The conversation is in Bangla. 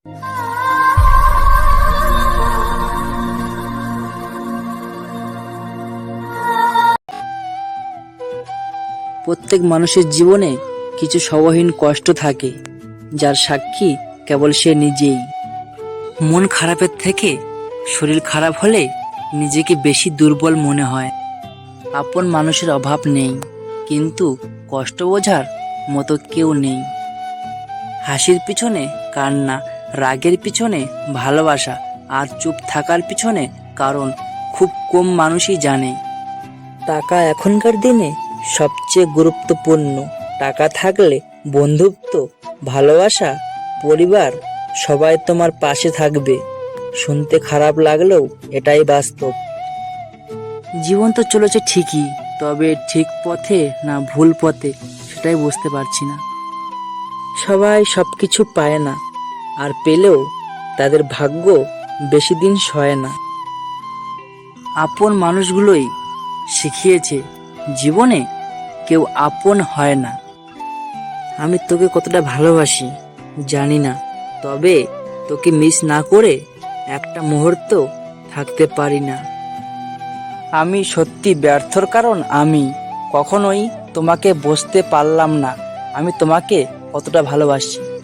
প্রত্যেক মানুষের জীবনে কিছু সহহীন কষ্ট থাকে, যার সাক্ষী কেবল সে নিজেই। মন খারাপের থেকে শরীর খারাপ হলে নিজেকে বেশি দুর্বল মনে হয়। আপন মানুষের অভাব নেই, কিন্তু কষ্ট বোঝার মতো কেউ নেই। হাসির পিছনে কান্না, রাগের পিছনে ভালোবাসা, আর চুপ থাকার পিছনে কারণ খুব কম মানুষই জানে। টাকা এখনকার দিনে সবচেয়ে গুরুত্বপূর্ণ। টাকা থাকলে বন্ধুত্ব, ভালোবাসা, পরিবার সবাই তোমার পাশে থাকবে। শুনতে খারাপ লাগলেও এটাই বাস্তব। জীবন তো চলেছে ঠিকই, তবে ঠিক পথে না ভুল পথে সেটাই বুঝতে পারছি না। সবাই সবকিছু পায় না, আর পেলেও তাদের ভাগ্য বেশি দিন সয় না। আপন মানুষগুলোই শিখিয়েছে জীবনে কেউ আপন হয় না। আমি তোকে কতটা ভালোবাসি জানি না, তবে তোকে মিস না করে একটা মুহূর্ত থাকতে পারি না। আমি সত্যি ব্যর্থর কারণ আমি কখনোই তোমাকে বুঝতে পারলাম না আমি তোমাকে কতটা ভালোবাসি।